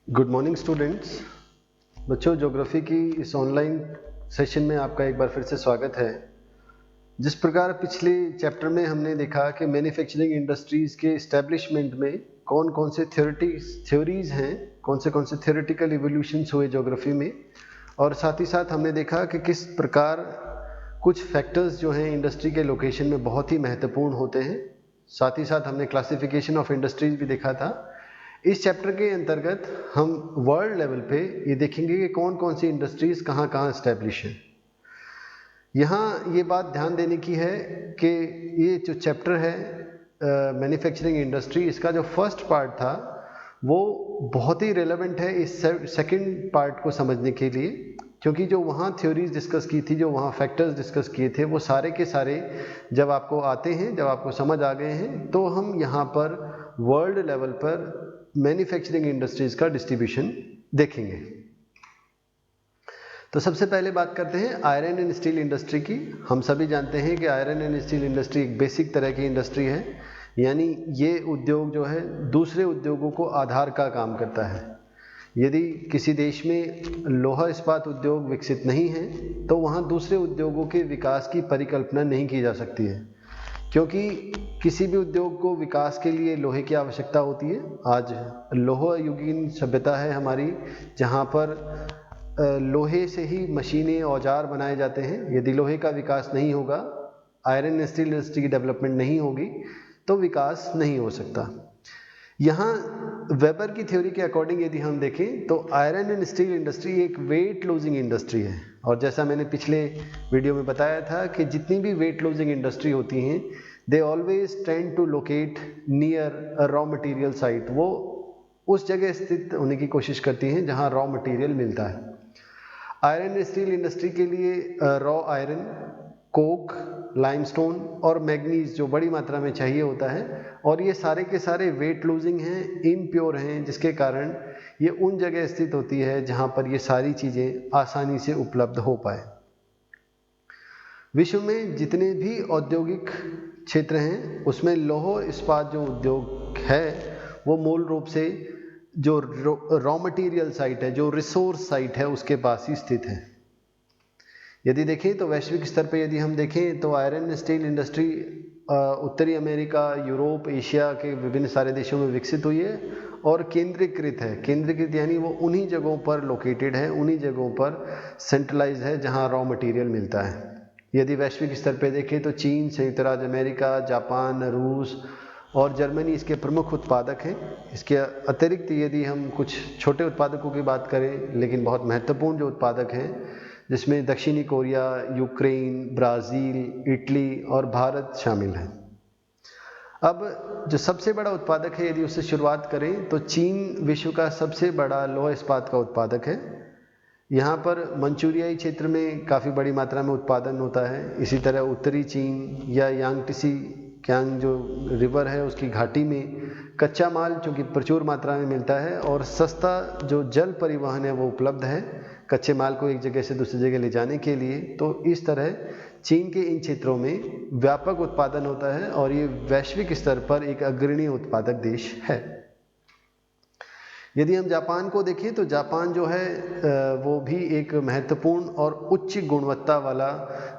Good morning students. बच्चों, geography की इस ऑनलाइन सेशन में आपका एक बार फिर से स्वागत है। जिस प्रकार पिछले चैप्टर में हमने देखा कि मैन्युफैक्चरिंग इंडस्ट्रीज़ के इस्टेब्लिशमेंट में कौन कौन से थ्योरीज हैं, कौन से थ्योरेटिकल इवोल्यूशंस हुए ज्योग्राफी में, और साथ ही साथ हमने देखा कि किस प्रकार कुछ फैक्टर्स जो हैं इंडस्ट्री के लोकेशन में बहुत ही महत्वपूर्ण होते हैं। साथ ही साथ हमने क्लासिफिकेशन ऑफ इंडस्ट्रीज भी देखा था। इस चैप्टर के अंतर्गत हम वर्ल्ड लेवल पे ये देखेंगे कि कौन कौन सी इंडस्ट्रीज कहाँ कहाँ इस्टेब्लिश हैं। यहाँ ये बात ध्यान देने की है कि ये जो चैप्टर है मैन्युफैक्चरिंग इंडस्ट्री, इसका जो फर्स्ट पार्ट था वो बहुत ही रेलेवेंट है इस सेकंड पार्ट को समझने के लिए, क्योंकि जो वहाँ थ्योरीज डिस्कस की थी, जो वहाँ फैक्टर्स डिस्कस किए थे, वो सारे के सारे जब आपको आते हैं, जब आपको समझ आ गए हैं, तो हम यहाँ पर वर्ल्ड लेवल पर मैन्युफैक्चरिंग इंडस्ट्रीज का डिस्ट्रीब्यूशन देखेंगे। तो सबसे पहले बात करते हैं आयरन एंड स्टील इंडस्ट्री की। हम सभी जानते हैं कि आयरन एंड स्टील इंडस्ट्री एक बेसिक तरह की इंडस्ट्री है, यानी ये उद्योग जो है दूसरे उद्योगों को आधार का काम करता है। यदि किसी देश में लोहा इस्पात उद्योग विकसित नहीं है तो वहाँ दूसरे उद्योगों के विकास की परिकल्पना नहीं की जा सकती है, क्योंकि किसी भी उद्योग को विकास के लिए लोहे की आवश्यकता होती है। आज लोहा युगीन सभ्यता है हमारी, जहाँ पर लोहे से ही मशीनें, औजार बनाए जाते हैं। यदि लोहे का विकास नहीं होगा, आयरन एंड स्टील इंडस्ट्री की डेवलपमेंट नहीं होगी, तो विकास नहीं हो सकता। यहाँ वेबर की थ्योरी के अकॉर्डिंग यदि हम देखें तो आयरन एंड स्टील इंडस्ट्री एक वेट लूजिंग इंडस्ट्री है। और जैसा मैंने पिछले वीडियो में बताया था कि जितनी भी वेट लूजिंग इंडस्ट्री होती हैं, they always tend to locate near a raw material site. वो उस जगह स्थित होने की कोशिश करती हैं जहाँ रॉ मटेरियल मिलता है। आयरन एंड स्टील इंडस्ट्री के लिए रॉ आयरन, कोक, लाइमस्टोन और मैग्नीज जो बड़ी मात्रा में चाहिए होता है, और ये सारे के सारे वेट लूजिंग हैं, इम्प्योर हैं, जिसके कारण ये उन जगह स्थित होती है जहाँ पर ये सारी चीज़ें आसानी से उपलब्ध हो पाए। विश्व में जितने भी औद्योगिक क्षेत्र हैं उसमें लौह इस्पात जो उद्योग है वो मूल रूप से जो रॉ मटेरियल साइट है, जो रिसोर्स साइट है, उसके पास ही स्थित है। यदि देखें तो वैश्विक स्तर पर यदि हम देखें तो आयरन स्टील इंडस्ट्री उत्तरी अमेरिका, यूरोप, एशिया के विभिन्न सारे देशों में विकसित हुई है और केंद्रीकृत है। केंद्रीकृत यानी वो उन्हीं जगहों पर लोकेटेड है, उन्हीं जगहों पर सेंट्रलाइज है जहां रॉ मटेरियल मिलता है। यदि वैश्विक स्तर पर देखें तो चीन, संयुक्त राज्य अमेरिका, जापान, रूस और जर्मनी इसके प्रमुख उत्पादक हैं। इसके अतिरिक्त यदि हम कुछ छोटे उत्पादकों की बात करें, लेकिन बहुत महत्वपूर्ण जो उत्पादक हैं, जिसमें दक्षिणी कोरिया, यूक्रेन, ब्राज़ील, इटली और भारत शामिल हैं। अब जो सबसे बड़ा उत्पादक है, यदि उससे शुरुआत करें तो चीन विश्व का सबसे बड़ा लौह इस्पात का उत्पादक है। यहाँ पर मंचूरियाई क्षेत्र में काफ़ी बड़ी मात्रा में उत्पादन होता है। इसी तरह उत्तरी चीन या यांगटीसी क्यांग जो रिवर है उसकी घाटी में कच्चा माल चूँकि प्रचुर मात्रा में मिलता है और सस्ता जो जल परिवहन है वो उपलब्ध है कच्चे माल को एक जगह से दूसरी जगह ले जाने के लिए। तो इस तरह चीन के इन क्षेत्रों में व्यापक उत्पादन होता है और ये वैश्विक स्तर पर एक अग्रणी उत्पादक देश है। यदि हम जापान को देखें तो जापान जो है वो भी एक महत्वपूर्ण और उच्च गुणवत्ता वाला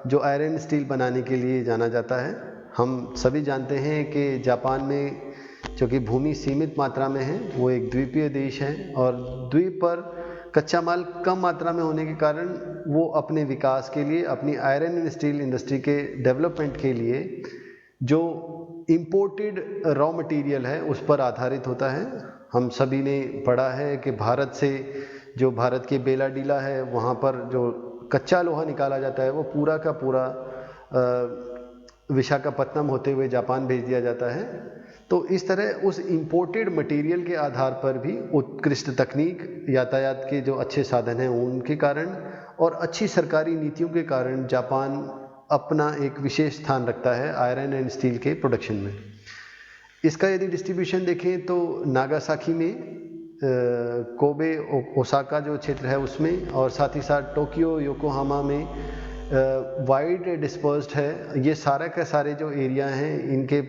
जो आयरन स्टील बनाने के लिए जाना जाता है। हम सभी जानते हैं कि जापान में चूँकि भूमि सीमित मात्रा में है, वो एक द्वीपीय देश है और द्वीप पर कच्चा माल कम मात्रा में होने के कारण वो अपने विकास के लिए, अपनी आयरन एंड स्टील इंडस्ट्री के डेवलपमेंट के लिए जो इम्पोर्टेड रॉ मटेरियल है उस पर आधारित होता है। हम सभी ने पढ़ा है कि भारत से जो भारत के बेलाडीला है वहाँ पर जो कच्चा लोहा निकाला जाता है वो पूरा का पूरा विशाखापत्तनम होते हुए जापान भेज दिया जाता है। तो इस तरह उस इम्पोर्टेड मटेरियल के आधार पर भी उत्कृष्ट तकनीक, यातायात के जो अच्छे साधन हैं उनके कारण और अच्छी सरकारी नीतियों के कारण जापान अपना एक विशेष स्थान रखता है आयरन एंड स्टील के प्रोडक्शन में। इसका यदि डिस्ट्रीब्यूशन देखें तो नागासाकी में, कोबे, ओसाका जो क्षेत्र है उसमें, और साथ ही साथ टोक्यो, योकोहामा में वाइड डिस्पर्स्ड है। ये सारा का सारे जो एरिया हैं इनके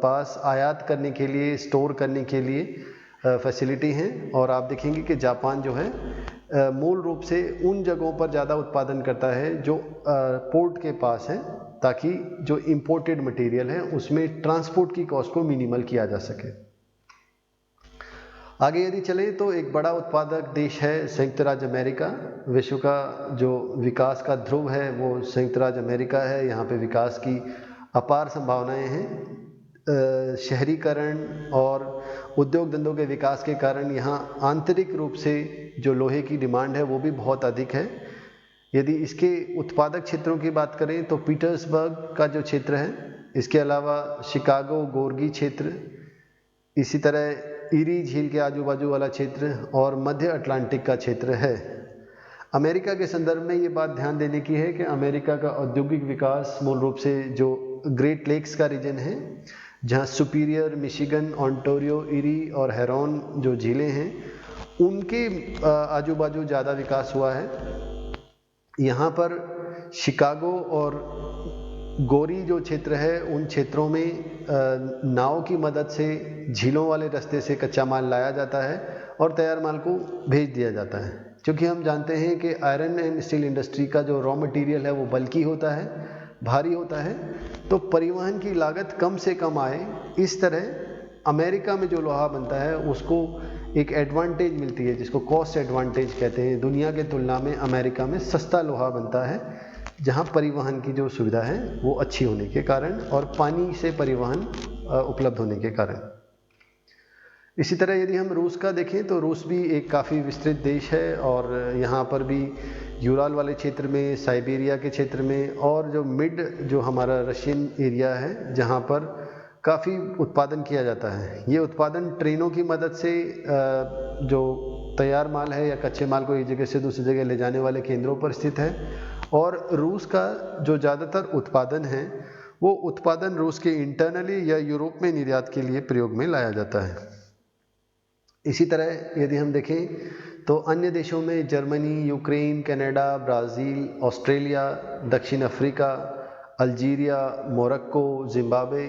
पास आयात करने के लिए, स्टोर करने के लिए फैसिलिटी हैं। और आप देखेंगे कि जापान जो है मूल रूप से उन जगहों पर ज़्यादा उत्पादन करता है जो पोर्ट के पास हैं, ताकि जो इम्पोर्टेड मटेरियल है उसमें ट्रांसपोर्ट की कॉस्ट को मिनिमल किया जा सके। आगे यदि चलें तो एक बड़ा उत्पादक देश है संयुक्त राज्य अमेरिका। विश्व का जो विकास का ध्रुव है वो संयुक्त राज्य अमेरिका है। यहाँ पे विकास की अपार संभावनाएं हैं। शहरीकरण और उद्योग धंधों के विकास के कारण यहाँ आंतरिक रूप से जो लोहे की डिमांड है वो भी बहुत अधिक है। यदि इसके उत्पादक क्षेत्रों की बात करें तो पीटर्सबर्ग का जो क्षेत्र है, इसके अलावा शिकागो गोर्गी क्षेत्र, इसी तरह ईरी झील के आजू बाजू वाला क्षेत्र और मध्य अटलांटिक का क्षेत्र है। अमेरिका के संदर्भ में ये बात ध्यान देने की है कि अमेरिका का औद्योगिक विकास मूल रूप से जो ग्रेट लेक्स का रीजन है, जहाँ सुपीरियर, मिशिगन, ओंटारियो, ईरी और हेरोन जो झीलें हैं, उनके आजू बाजू ज़्यादा विकास हुआ है। यहाँ पर शिकागो और गोरी जो क्षेत्र है, उन क्षेत्रों में नाव की मदद से झीलों वाले रास्ते से कच्चा माल लाया जाता है और तैयार माल को भेज दिया जाता है। क्योंकि हम जानते हैं कि आयरन एंड स्टील इंडस्ट्री का जो रॉ मटेरियल है वो बल्की होता है, भारी होता है, तो परिवहन की लागत कम से कम आए, इस तरह अमेरिका में जो लोहा बनता है उसको एक एडवांटेज मिलती है, जिसको कॉस्ट एडवांटेज कहते हैं। दुनिया के तुलना में अमेरिका में सस्ता लोहा बनता है, जहाँ परिवहन की जो सुविधा है वो अच्छी होने के कारण और पानी से परिवहन उपलब्ध होने के कारण। इसी तरह यदि हम रूस का देखें तो रूस भी एक काफ़ी विस्तृत देश है और यहाँ पर भी यूराल वाले क्षेत्र में, साइबेरिया के क्षेत्र में और जो मिड जो हमारा रशियन एरिया है, जहाँ पर काफ़ी उत्पादन किया जाता है। ये उत्पादन ट्रेनों की मदद से जो तैयार माल है या कच्चे माल को एक जगह से दूसरी जगह ले जाने वाले केंद्रों पर स्थित है। और रूस का जो ज़्यादातर उत्पादन है वो उत्पादन रूस के इंटरनली या यूरोप में निर्यात के लिए प्रयोग में लाया जाता है। इसी तरह यदि हम देखें तो अन्य देशों में Germany, Ukraine, Canada, Brazil, Australia, दक्षिण अफ्रीका, अल्जीरिया, मोरक्को, जिम्बाब्वे,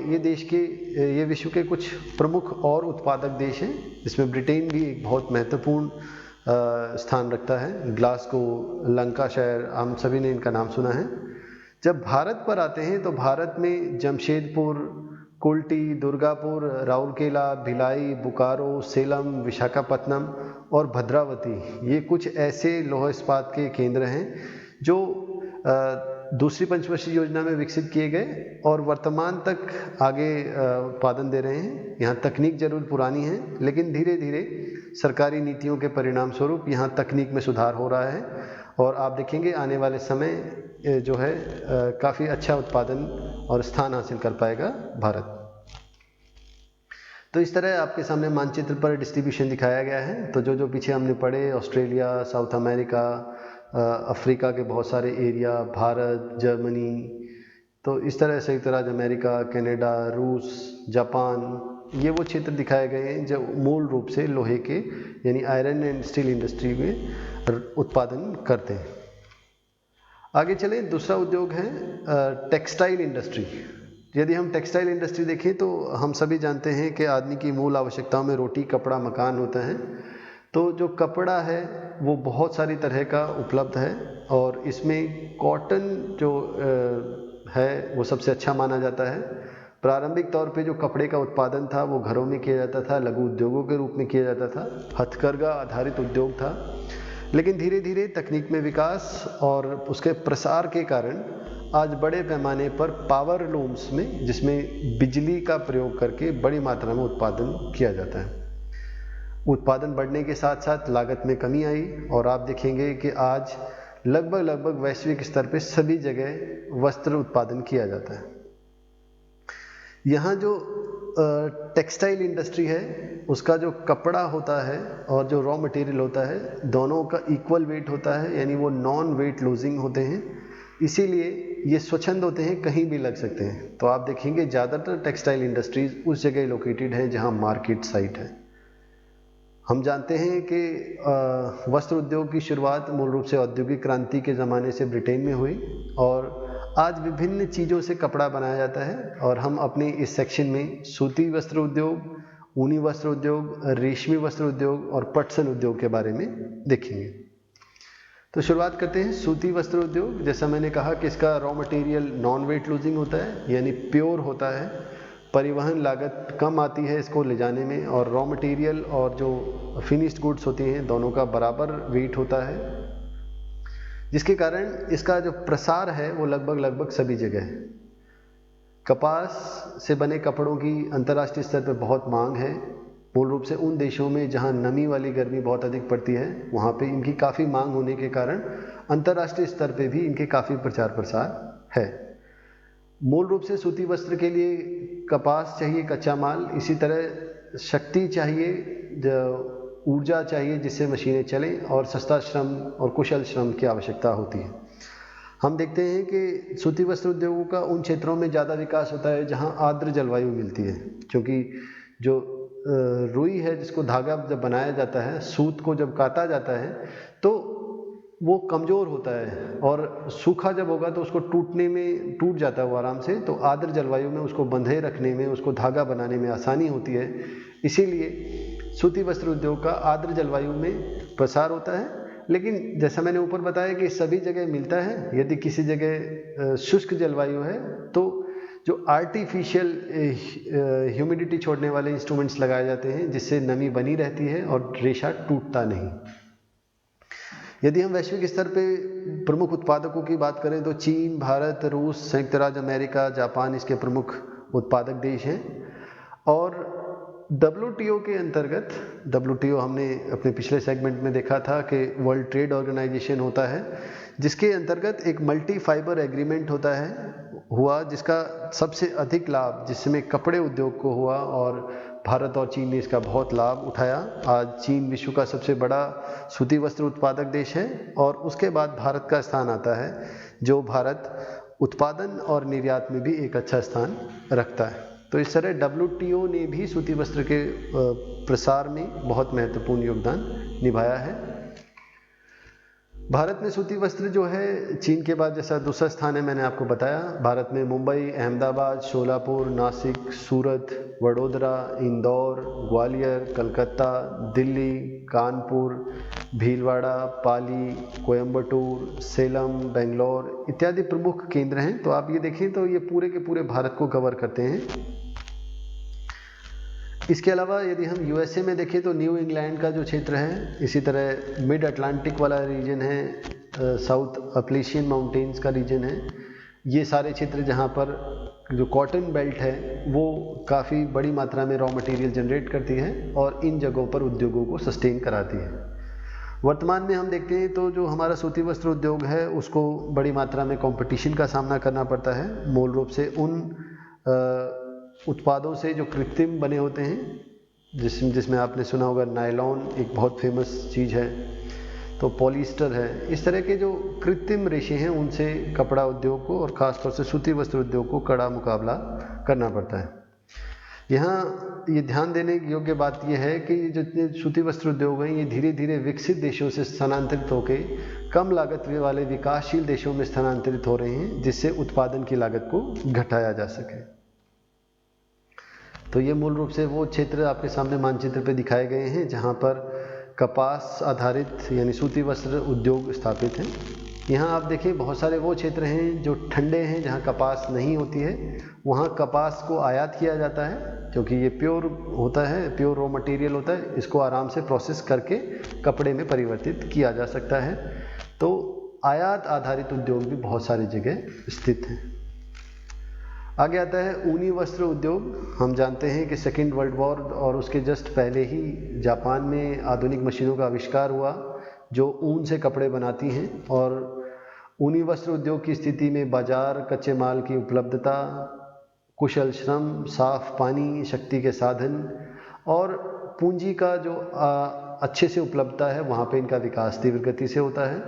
ये विश्व के कुछ प्रमुख और उत्पादक देश हैं। इसमें ब्रिटेन भी एक बहुत महत्वपूर्ण स्थान रखता है। ग्लासगो, लंकाशायर, हम सभी ने इनका नाम सुना है। जब भारत पर आते हैं तो भारत में जमशेदपुर, कुल्टी, दुर्गापुर, राउरकेला, भिलाई, बोकारो, सेलम, विशाखापत्तनम और भद्रावती, ये कुछ ऐसे लौह इस्पात के केंद्र हैं जो दूसरी पंचवर्षीय योजना में विकसित किए गए और वर्तमान तक आगे उत्पादन दे रहे हैं। यहाँ तकनीक जरूर पुरानी है, लेकिन धीरे धीरे सरकारी नीतियों के परिणाम स्वरूप यहाँ तकनीक में सुधार हो रहा है और आप देखेंगे आने वाले समय जो है काफ़ी अच्छा उत्पादन और स्थान हासिल कर पाएगा भारत। तो इस तरह आपके सामने मानचित्र पर डिस्ट्रीब्यूशन दिखाया गया है। तो जो पीछे हमने पढ़े, ऑस्ट्रेलिया, साउथ अमेरिका, अफ्रीका के बहुत सारे एरिया, भारत, जर्मनी, तो इस तरह संयुक्त राज्य अमेरिका, कनाडा, रूस, जापान, ये वो क्षेत्र दिखाए गए हैं जो मूल रूप से लोहे के यानी आयरन एंड स्टील इंडस्ट्री में उत्पादन करते हैं। आगे चलें, दूसरा उद्योग है टेक्सटाइल इंडस्ट्री। यदि हम टेक्सटाइल इंडस्ट्री देखें तो हम सभी जानते हैं कि आदमी की मूल आवश्यकताओं में रोटी, कपड़ा, मकान होता है। तो जो कपड़ा है वो बहुत सारी तरह का उपलब्ध है और इसमें कॉटन जो है वो सबसे अच्छा माना जाता है। प्रारंभिक तौर पे जो कपड़े का उत्पादन था वो घरों में किया जाता था, लघु उद्योगों के रूप में किया जाता था, हथकरघा आधारित उद्योग था। लेकिन धीरे धीरे तकनीक में विकास और उसके प्रसार के कारण आज बड़े पैमाने पर पावर लूम्स में, जिसमें बिजली का प्रयोग करके बड़ी मात्रा में उत्पादन किया जाता है। उत्पादन बढ़ने के साथ साथ लागत में कमी आई और आप देखेंगे कि आज लगभग वैश्विक स्तर पे सभी जगह वस्त्र उत्पादन किया जाता है। यहाँ जो टेक्सटाइल इंडस्ट्री है उसका जो कपड़ा होता है और जो रॉ मटेरियल होता है, दोनों का इक्वल वेट होता है, यानी वो नॉन वेट लूजिंग होते हैं, इसीलिए ये स्वच्छंद होते हैं, कहीं भी लग सकते हैं। तो आप देखेंगे ज़्यादातर टेक्सटाइल इंडस्ट्रीज उस जगह लोकेटेड है जहाँ मार्केट साइट है। हम जानते हैं कि वस्त्र उद्योग की शुरुआत मूल रूप से औद्योगिक क्रांति के ज़माने से ब्रिटेन में हुई और आज विभिन्न चीज़ों से कपड़ा बनाया जाता है और हम अपने इस सेक्शन में सूती वस्त्र उद्योग, ऊनी वस्त्र उद्योग, रेशमी वस्त्र उद्योग और पटसन उद्योग के बारे में देखेंगे। तो शुरुआत करते हैं सूती वस्त्र उद्योग। जैसा मैंने कहा कि इसका raw material non wait losing होता है, यानी प्योर होता है, परिवहन लागत कम आती है इसको ले जाने में, और रॉ मटेरियल और जो फिनिश्ड गुड्स होती हैं दोनों का बराबर वेट होता है, जिसके कारण इसका जो प्रसार है वो लगभग सभी जगह है। कपास से बने कपड़ों की अंतर्राष्ट्रीय स्तर पर बहुत मांग है। मूल रूप से उन देशों में जहां नमी वाली गर्मी बहुत अधिक पड़ती है वहां पे इनकी काफ़ी मांग होने के कारण अंतर्राष्ट्रीय स्तर पे भी इनके काफ़ी प्रचार प्रसार है। मूल रूप से सूती वस्त्र के लिए कपास चाहिए, कच्चा माल, इसी तरह शक्ति चाहिए, ऊर्जा चाहिए जिससे मशीनें चलें, और सस्ता श्रम और कुशल श्रम की आवश्यकता होती है। हम देखते हैं कि सूती वस्त्र उद्योगों का उन क्षेत्रों में ज़्यादा विकास होता है जहां आर्द्र जलवायु मिलती है, क्योंकि जो रुई है जिसको धागा जब बनाया जाता है, सूत को जब काता जाता है तो वो कमज़ोर होता है, और सूखा जब होगा तो उसको टूट जाता है वो आराम से। तो आर्द्र जलवायु में उसको बंधे रखने में, उसको धागा बनाने में आसानी होती है, इसीलिए सूती वस्त्र उद्योग का आर्द्र जलवायु में प्रसार होता है। लेकिन जैसा मैंने ऊपर बताया कि सभी जगह मिलता है। यदि किसी जगह शुष्क जलवायु है तो जो आर्टिफिशियल ह्यूमिडिटी छोड़ने वाले इंस्ट्रूमेंट्स लगाए जाते हैं जिससे नमी बनी रहती है और रेशा टूटता नहीं। यदि हम वैश्विक स्तर पे प्रमुख उत्पादकों की बात करें तो चीन, भारत, रूस, संयुक्त राज्य अमेरिका, जापान इसके प्रमुख उत्पादक देश हैं। और WTO के अंतर्गत, WTO हमने अपने पिछले सेगमेंट में देखा था कि वर्ल्ड ट्रेड ऑर्गेनाइजेशन होता है, जिसके अंतर्गत एक मल्टी फाइबर एग्रीमेंट हुआ जिसका सबसे अधिक लाभ जिसमें कपड़े उद्योग को हुआ, और भारत और चीन ने इसका बहुत लाभ उठाया। आज चीन विश्व का सबसे बड़ा सूती वस्त्र उत्पादक देश है, और उसके बाद भारत का स्थान आता है, जो भारत उत्पादन और निर्यात में भी एक अच्छा स्थान रखता है। तो इस तरह WTO ने भी सूती वस्त्र के प्रसार में बहुत महत्वपूर्ण योगदान निभाया है। भारत में सूती वस्त्र जो है चीन के बाद जैसा दूसरा स्थान है, मैंने आपको बताया। भारत में मुंबई, अहमदाबाद, शोलापुर, नासिक, सूरत, वडोदरा, इंदौर, ग्वालियर, कलकत्ता, दिल्ली, कानपुर, भीलवाड़ा, पाली, कोयम्बटूर, सेलम, बेंगलोर इत्यादि प्रमुख केंद्र हैं। तो आप ये देखें तो ये पूरे के पूरे भारत को कवर करते हैं। इसके अलावा यदि हम USA में देखें तो न्यू इंग्लैंड का जो क्षेत्र है, इसी तरह मिड अटलांटिक वाला रीजन है, साउथ अपलेशियन माउंटेन्स का रीजन है, ये सारे क्षेत्र जहाँ पर जो कॉटन बेल्ट है वो काफ़ी बड़ी मात्रा में रॉ मटेरियल जनरेट करती है और इन जगहों पर उद्योगों को सस्टेन कराती है। वर्तमान में हम देखते हैं तो जो हमारा सूती वस्त्र उद्योग है उसको बड़ी मात्रा में कंपटीशन का सामना करना पड़ता है, मूल रूप से उन उत्पादों से जो कृत्रिम बने होते हैं, जिसमें आपने सुना होगा नायलॉन एक बहुत फेमस चीज़ है, तो पॉलिएस्टर है, इस तरह के जो कृत्रिम रेशे हैं उनसे कपड़ा उद्योग को और ख़ासतौर से सूती वस्त्र उद्योग को कड़ा मुकाबला करना पड़ता है। यहाँ ये ध्यान देने योग्य बात यह है कि जितने सूती वस्त्र उद्योग हैं ये धीरे धीरे विकसित देशों से स्थानांतरित होकर कम लागत वाले विकासशील देशों में स्थानांतरित हो रहे हैं, जिससे उत्पादन की लागत को घटाया जा सके। तो ये मूल रूप से वो क्षेत्र आपके सामने मानचित्र पे दिखाए गए हैं जहाँ पर कपास आधारित यानी सूती वस्त्र उद्योग स्थापित हैं। यहाँ आप देखिए बहुत सारे वो क्षेत्र हैं जो ठंडे हैं, जहाँ कपास नहीं होती है, वहाँ कपास को आयात किया जाता है क्योंकि ये प्योर होता है, प्योर रॉ मटेरियल होता है, इसको आराम से प्रोसेस करके कपड़े में परिवर्तित किया जा सकता है। तो आयात आधारित उद्योग भी बहुत सारी जगह स्थित हैं। आगे आता है ऊनी वस्त्र उद्योग। हम जानते हैं कि सेकेंड वर्ल्ड वॉर और उसके जस्ट पहले ही जापान में आधुनिक मशीनों का आविष्कार हुआ जो ऊन से कपड़े बनाती हैं, और ऊनी वस्त्र उद्योग की स्थिति में बाजार, कच्चे माल की उपलब्धता, कुशल श्रम, साफ पानी, शक्ति के साधन और पूंजी का जो अच्छे से उपलब्धता है वहाँ पे इनका विकास तीव्र गति से होता है।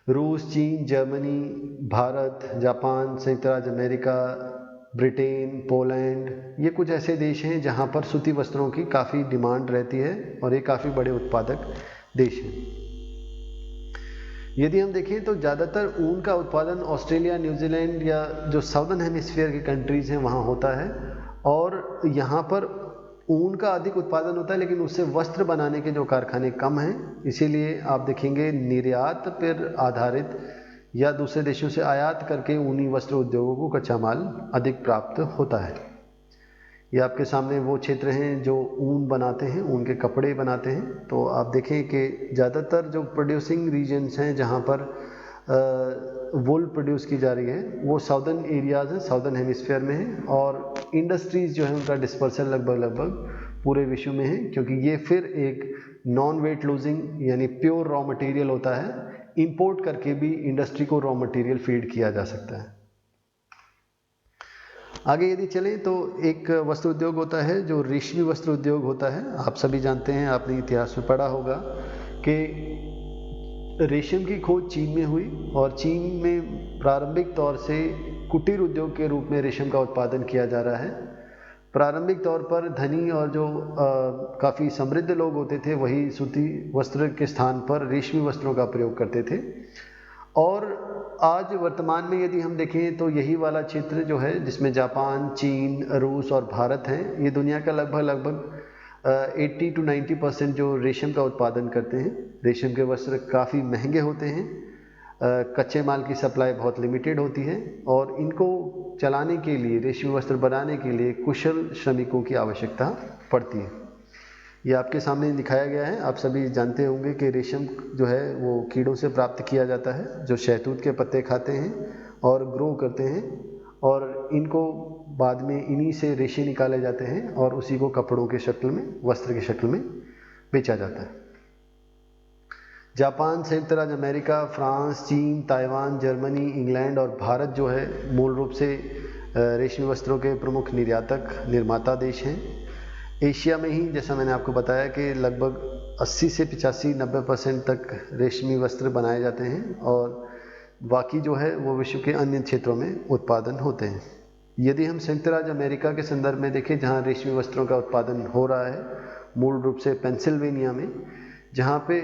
रूस, चीन, जर्मनी, भारत, जापान, संयुक्त राज्य अमेरिका, ब्रिटेन, पोलैंड, ये कुछ ऐसे देश हैं जहाँ पर सूती वस्त्रों की काफ़ी डिमांड रहती है और ये काफ़ी बड़े उत्पादक देश हैं। यदि हम देखें तो ज़्यादातर ऊन का उत्पादन ऑस्ट्रेलिया, न्यूजीलैंड या जो साउदर्न हेमिस्फीयर की कंट्रीज़ हैं वहाँ होता है, और यहाँ पर ऊन का अधिक उत्पादन होता है, लेकिन उससे वस्त्र बनाने के जो कारखाने कम हैं, इसीलिए आप देखेंगे निर्यात पर आधारित या दूसरे देशों से आयात करके ऊनी वस्त्र उद्योगों को कच्चा माल अधिक प्राप्त होता है। ये आपके सामने वो क्षेत्र हैं जो ऊन बनाते हैं, ऊन के कपड़े बनाते हैं। तो आप देखें कि ज़्यादातर जो प्रोड्यूसिंग रीजन्स हैं जहाँ पर वुल प्रोड्यूस की जा रही है वो साउदर्न एरियाज़ हैं, साउदर्न हेमिस्फीयर में हैं, और इंडस्ट्रीज़ जो है उनका डिस्पर्सल लगभग पूरे विश्व में है, क्योंकि ये फिर एक नॉन वेट लूजिंग यानी प्योर रॉ मटेरियल होता है। इंपोर्ट करके भी इंडस्ट्री को रॉ मटेरियल फीड किया जा सकता है। आगे यदि चलें तो एक वस्त्र उद्योग होता है जो रेशमी वस्त्र उद्योग होता है। आप सभी जानते हैं, आपने इतिहास में पढ़ा होगा कि रेशम की खोज चीन में हुई और चीन में प्रारंभिक तौर से कुटीर उद्योग के रूप में रेशम का उत्पादन किया जा रहा है। प्रारंभिक तौर पर धनी और जो काफ़ी समृद्ध लोग होते थे वही सूती वस्त्र के स्थान पर रेशमी वस्त्रों का प्रयोग करते थे। और आज वर्तमान में यदि हम देखें तो यही वाला क्षेत्र जो है जिसमें जापान, चीन, रूस और भारत हैं, ये दुनिया का लगभग 80 to 90% जो रेशम का उत्पादन करते हैं। रेशम के वस्त्र काफ़ी महंगे होते हैं, कच्चे माल की सप्लाई बहुत लिमिटेड होती है और इनको चलाने के लिए, रेशमी वस्त्र बनाने के लिए कुशल श्रमिकों की आवश्यकता पड़ती है। ये आपके सामने दिखाया गया है। आप सभी जानते होंगे कि रेशम जो है वो कीड़ों से प्राप्त किया जाता है जो शहतूत के पत्ते खाते हैं और ग्रो करते हैं, और इनको बाद में इन्हीं से रेशे निकाले जाते हैं और उसी को कपड़ों के शक्ल में, वस्त्र की शक्ल में बेचा जाता है। जापान, संयुक्त राज्य अमेरिका, फ्रांस, चीन, ताइवान, जर्मनी, इंग्लैंड और भारत जो है मूल रूप से रेशमी वस्त्रों के प्रमुख निर्यातक, निर्माता देश हैं। एशिया में ही जैसा मैंने आपको बताया कि लगभग 80 से 85-90% तक रेशमी वस्त्र बनाए जाते हैं और बाकी जो है वो विश्व के अन्य क्षेत्रों में उत्पादन होते हैं। यदि हम संयुक्त राज्य अमेरिका के संदर्भ में देखें जहाँ रेशमी वस्त्रों का उत्पादन हो रहा है, मूल रूप से पेंसिल्वेनिया में, जहाँ पे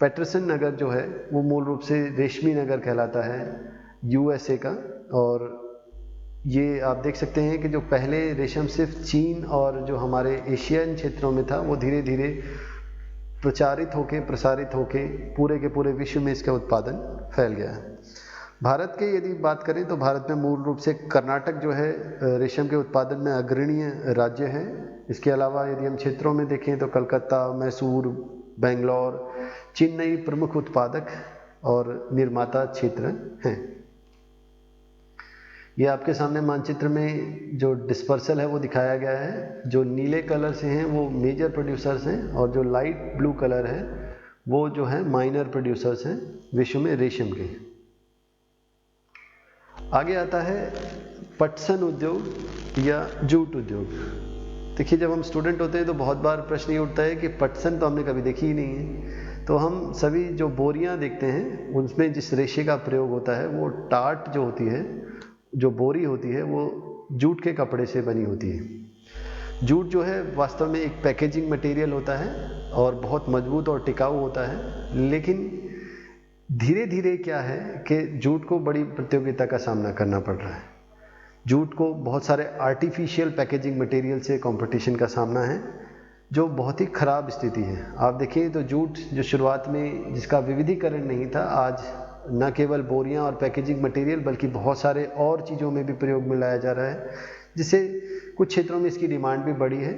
पैटरसन नगर जो है वो मूल रूप से रेशमी नगर कहलाता है USA का। और ये आप देख सकते हैं कि जो पहले रेशम सिर्फ चीन और जो हमारे एशियन क्षेत्रों में था वो धीरे धीरे प्रसारित होके पूरे के पूरे विश्व में इसका उत्पादन फैल गया है। भारत के यदि बात करें तो भारत में मूल रूप से कर्नाटक जो है रेशम के उत्पादन में अग्रणीय राज्य है। इसके अलावा यदि हम क्षेत्रों में देखें तो कलकत्ता, मैसूर, बेंगलोर, चेन्नई प्रमुख उत्पादक और निर्माता क्षेत्र हैं। ये आपके सामने मानचित्र में जो डिस्पर्सल है वो दिखाया गया है। जो नीले कलर से हैं वो मेजर प्रोड्यूसर्स हैं और जो लाइट ब्लू कलर है वो जो है माइनर प्रोड्यूसर्स हैं विश्व में रेशम के। आगे आता है पटसन उद्योग या जूट उद्योग। देखिए, जब हम स्टूडेंट होते हैं तो बहुत बार प्रश्न ये उठता है कि पटसन तो हमने कभी देखी ही नहीं है। तो हम सभी जो बोरियां देखते हैं उनमें जिस रेशे का प्रयोग होता है वो टाट जो होती है, जो बोरी होती है वो जूट के कपड़े से बनी होती है। जूट जो है वास्तव में एक पैकेजिंग मटेरियल होता है और बहुत मजबूत और टिकाऊ होता है, लेकिन धीरे धीरे क्या है कि जूट को बड़ी प्रतियोगिता का सामना करना पड़ रहा है। जूट को बहुत सारे आर्टिफिशियल पैकेजिंग मटेरियल से कंपटीशन का सामना है जो बहुत ही ख़राब स्थिति है। आप देखिए तो जूट जो शुरुआत में जिसका विविधीकरण नहीं था, आज न केवल बोरियां और पैकेजिंग मटेरियल बल्कि बहुत सारे और चीज़ों में भी प्रयोग में लाया जा रहा है, जिससे कुछ क्षेत्रों में इसकी डिमांड भी बढ़ी है।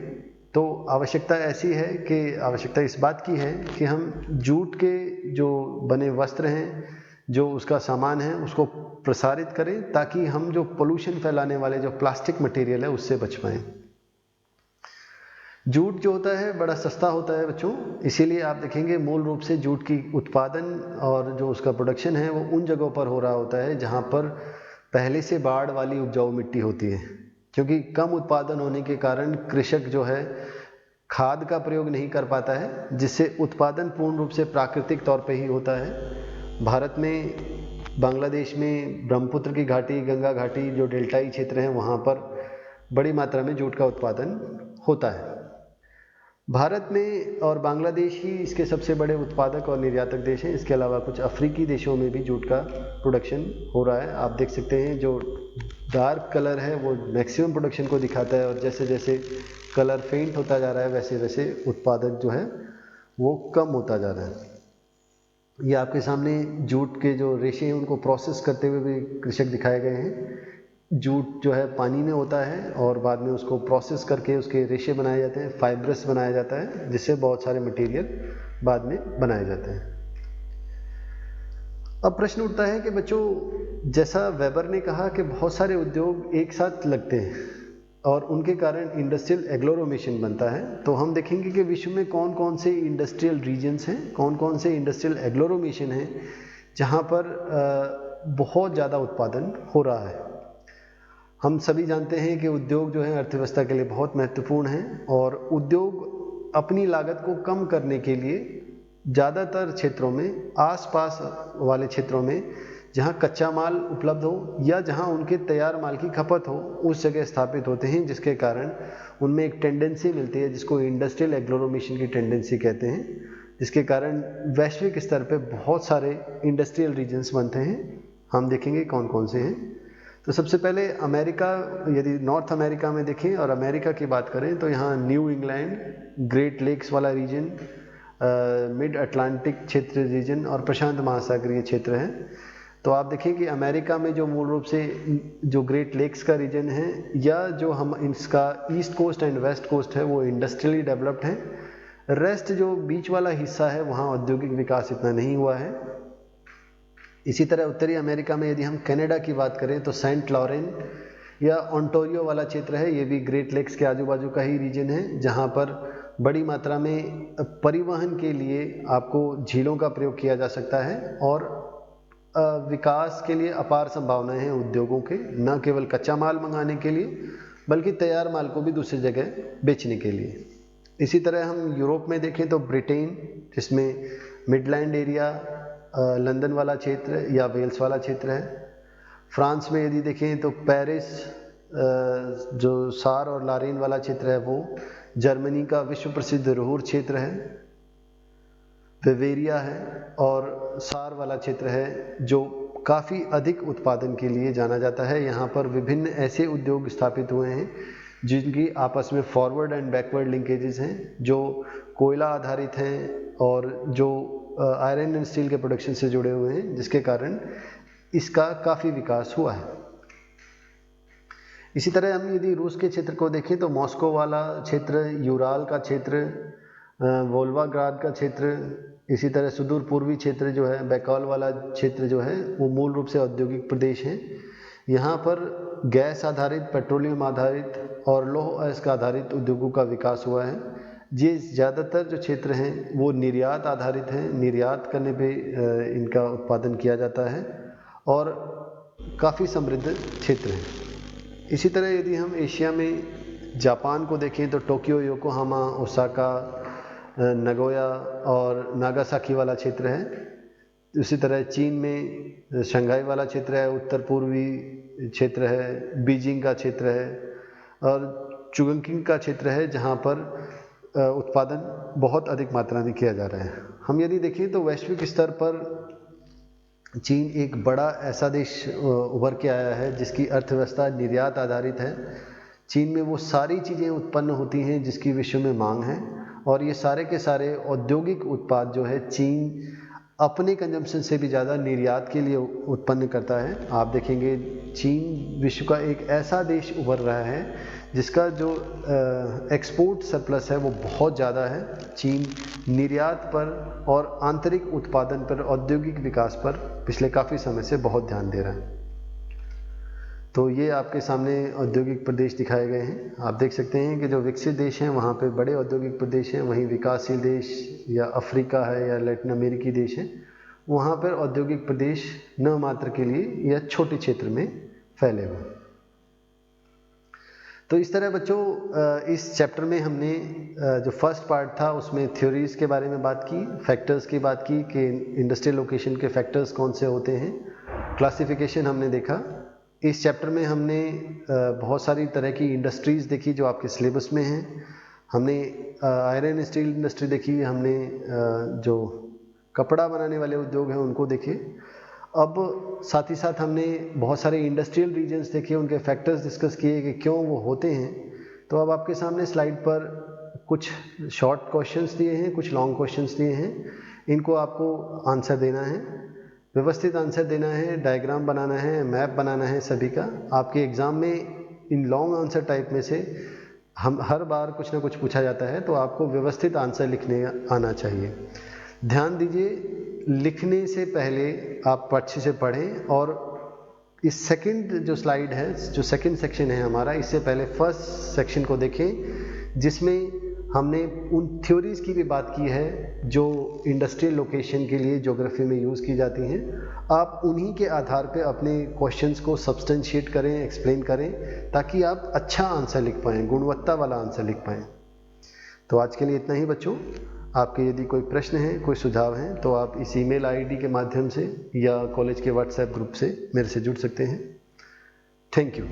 तो आवश्यकता ऐसी है कि आवश्यकता इस बात की है कि हम जूट के जो बने वस्त्र हैं, जो उसका सामान है, उसको प्रसारित करें ताकि हम जो पोल्यूशन फैलाने वाले जो प्लास्टिक मटेरियल है उससे बच पाएँ। जूट जो होता है बड़ा सस्ता होता है बच्चों, इसीलिए आप देखेंगे मूल रूप से जूट की उत्पादन और जो उसका प्रोडक्शन है वो उन जगहों पर हो रहा होता है जहाँ पर पहले से बाढ़ वाली उपजाऊ मिट्टी होती है, क्योंकि कम उत्पादन होने के कारण कृषक जो है खाद का प्रयोग नहीं कर पाता है, जिससे उत्पादन पूर्ण रूप से प्राकृतिक तौर पे ही होता है। भारत में, बांग्लादेश में ब्रह्मपुत्र की घाटी, गंगा घाटी जो डेल्टाई क्षेत्र हैं वहाँ पर बड़ी मात्रा में जूट का उत्पादन होता है। भारत में और बांग्लादेश ही इसके सबसे बड़े उत्पादक और निर्यातक देश हैं। इसके अलावा कुछ अफ्रीकी देशों में भी जूट का प्रोडक्शन हो रहा है। आप देख सकते हैं जो डार्क कलर है वो मैक्सिमम प्रोडक्शन को दिखाता है और जैसे जैसे कलर फेंट होता जा रहा है वैसे वैसे उत्पादक जो है वो कम होता जा रहा है। ये आपके सामने जूट के जो रेशे हैं उनको प्रोसेस करते हुए भी कृषक दिखाए गए हैं। जूट जो है पानी में होता है और बाद में उसको प्रोसेस करके उसके रेशे बनाए जाते हैं, फाइब्रस बनाया जाता है, जिससे बहुत सारे मटेरियल बाद में बनाए जाते हैं। अब प्रश्न उठता है कि बच्चों, जैसा वेबर ने कहा कि बहुत सारे उद्योग एक साथ लगते हैं और उनके कारण इंडस्ट्रियल एग्लोमेरेशन बनता है, तो हम देखेंगे कि विश्व में कौन कौन से इंडस्ट्रियल रीजन्स हैं, कौन कौन से इंडस्ट्रियल एग्लोमेरेशन हैं जहाँ पर बहुत ज़्यादा उत्पादन हो रहा है। हम सभी जानते हैं कि उद्योग जो है अर्थव्यवस्था के लिए बहुत महत्वपूर्ण हैं और उद्योग अपनी लागत को कम करने के लिए ज़्यादातर क्षेत्रों में, आसपास वाले क्षेत्रों में जहाँ कच्चा माल उपलब्ध हो या जहाँ उनके तैयार माल की खपत हो, उस जगह स्थापित होते हैं, जिसके कारण उनमें एक टेंडेंसी मिलती है जिसको इंडस्ट्रियल एग्लोमेरेशन की टेंडेंसी कहते हैं, जिसके कारण वैश्विक स्तर पे बहुत सारे इंडस्ट्रियल रीजन्स बनते हैं। हम देखेंगे कौन कौन से हैं। तो सबसे पहले अमेरिका, यदि नॉर्थ अमेरिका में देखें और अमेरिका की बात करें तो यहाँ न्यू इंग्लैंड, ग्रेट लेक्स वाला रीजन, मिड अटलांटिक क्षेत्र रीजन और प्रशांत महासागरीय क्षेत्र है। तो आप देखें कि अमेरिका में जो मूल रूप से जो ग्रेट लेक्स का रीजन है या जो हम इसका east coast and west coast है वो इंडस्ट्रियली डेवलप्ड है। रेस्ट जो बीच वाला हिस्सा है वहाँ औद्योगिक विकास इतना नहीं हुआ है। इसी तरह उत्तरी अमेरिका में यदि हम कनाडा की बात करें तो सेंट लॉरेन या ओंटारियो वाला क्षेत्र है, ये भी ग्रेट लेक्स के आजू बाजू का ही रीजन है, जहाँ पर बड़ी मात्रा में परिवहन के लिए आपको झीलों का प्रयोग किया जा सकता है और विकास के लिए अपार संभावनाएं हैं उद्योगों के, न केवल कच्चा माल मंगाने के लिए बल्कि तैयार माल को भी दूसरी जगह बेचने के लिए। इसी तरह हम यूरोप में देखें तो ब्रिटेन, जिसमें मिडलैंड एरिया, लंदन वाला क्षेत्र या वेल्स वाला क्षेत्र है। फ्रांस में यदि देखें तो पेरिस, जो सार और लारेन वाला क्षेत्र है वो, जर्मनी का विश्व प्रसिद्ध रुह्र क्षेत्र है, बेवेरिया है और सार वाला क्षेत्र है जो काफ़ी अधिक उत्पादन के लिए जाना जाता है। यहाँ पर विभिन्न ऐसे उद्योग स्थापित हुए हैं जिनकी आपस में फॉरवर्ड एंड बैकवर्ड लिंकेजेस हैं, जो कोयला आधारित हैं और जो आयरन एंड स्टील के प्रोडक्शन से जुड़े हुए हैं, जिसके कारण इसका काफ़ी विकास हुआ है। इसी तरह हम यदि रूस के क्षेत्र को देखें तो मॉस्को वाला क्षेत्र, यूराल का क्षेत्र, वोल्गाग्राद का क्षेत्र, इसी तरह सुदूर पूर्वी क्षेत्र जो है, बैकॉल वाला क्षेत्र जो है, वो मूल रूप से औद्योगिक प्रदेश हैं। यहाँ पर गैस आधारित, पेट्रोलियम आधारित और लौह अयस्क आधारित उद्योगों का विकास हुआ है। ये ज़्यादातर जो क्षेत्र हैं वो निर्यात आधारित हैं, निर्यात करने पे इनका उत्पादन किया जाता है और काफ़ी समृद्ध क्षेत्र हैं। इसी तरह यदि हम एशिया में जापान को देखें तो टोक्यो, योकोहामा, ओसाका, नगोया और नागासाकी वाला क्षेत्र है। उसी तरह चीन में शंघाई वाला क्षेत्र है, उत्तर पूर्वी क्षेत्र है, बीजिंग का क्षेत्र है और चुगंकिंग का क्षेत्र है, जहाँ पर उत्पादन बहुत अधिक मात्रा में किया जा रहा है। हम यदि देखें तो वैश्विक स्तर पर चीन एक बड़ा ऐसा देश उभर के आया है जिसकी अर्थव्यवस्था निर्यात आधारित है। चीन में वो सारी चीज़ें उत्पन्न होती हैं जिसकी विश्व में मांग है और ये सारे के सारे औद्योगिक उत्पाद जो है चीन अपने कंजम्पशन से भी ज़्यादा निर्यात के लिए उत्पन्न करता है। आप देखेंगे चीन विश्व का एक ऐसा देश उभर रहा है जिसका जो एक्सपोर्ट सरप्लस है वो बहुत ज़्यादा है। चीन निर्यात पर और आंतरिक उत्पादन पर, औद्योगिक विकास पर पिछले काफ़ी समय से बहुत ध्यान दे रहा है। तो ये आपके सामने औद्योगिक प्रदेश दिखाए गए हैं। आप देख सकते हैं कि जो विकसित देश हैं वहाँ पे बड़े औद्योगिक प्रदेश हैं, वहीं विकासशील देश या अफ्रीका है या लैटिन अमेरिकी देश हैं, वहाँ पर औद्योगिक प्रदेश न मात्र के लिए या छोटे क्षेत्र में फैले हुए। तो इस तरह बच्चों इस चैप्टर में हमने जो फर्स्ट पार्ट था उसमें थ्योरीज़ के बारे में बात की, फैक्टर्स की बात की कि इंडस्ट्रियल लोकेशन के फैक्टर्स कौन से होते हैं, क्लासिफिकेशन हमने देखा। इस चैप्टर में हमने बहुत सारी तरह की इंडस्ट्रीज़ देखी जो आपके सिलेबस में हैं। हमने आयरन स्टील इंडस्ट्री देखी, हमने जो कपड़ा बनाने वाले उद्योग हैं उनको देखे। अब साथ ही साथ हमने बहुत सारे इंडस्ट्रियल रीजन्स देखे, उनके फैक्टर्स डिस्कस किए कि क्यों वो होते हैं। तो अब आपके सामने स्लाइड पर कुछ शॉर्ट क्वेश्चंस दिए हैं, कुछ लॉन्ग क्वेश्चंस दिए हैं। इनको आपको आंसर देना है, व्यवस्थित आंसर देना है, डायग्राम बनाना है, मैप बनाना है सभी का। आपके एग्ज़ाम में इन लॉन्ग आंसर टाइप में से हम हर बार कुछ ना कुछ पूछा जाता है, तो आपको व्यवस्थित आंसर लिखने आना चाहिए। ध्यान दीजिए, लिखने से पहले आप अच्छे से पढ़ें और इस सेकंड जो स्लाइड है, जो सेकंड सेक्शन है हमारा, इससे पहले फर्स्ट सेक्शन को देखें जिसमें हमने उन थ्योरीज की भी बात की है जो इंडस्ट्रियल लोकेशन के लिए ज्योग्राफी में यूज़ की जाती हैं। आप उन्हीं के आधार पे अपने क्वेश्चंस को सब्सटेंशिएट करें, एक्सप्लेन करें, ताकि आप अच्छा आंसर लिख पाएँ, गुणवत्ता वाला आंसर लिख पाएँ। तो आज के लिए इतना ही बच्चों। आपके यदि कोई प्रश्न है, कोई सुझाव हैं, तो आप इस ईमेल आईडी के माध्यम से या कॉलेज के व्हाट्सएप ग्रुप से मेरे से जुड़ सकते हैं। Thank you.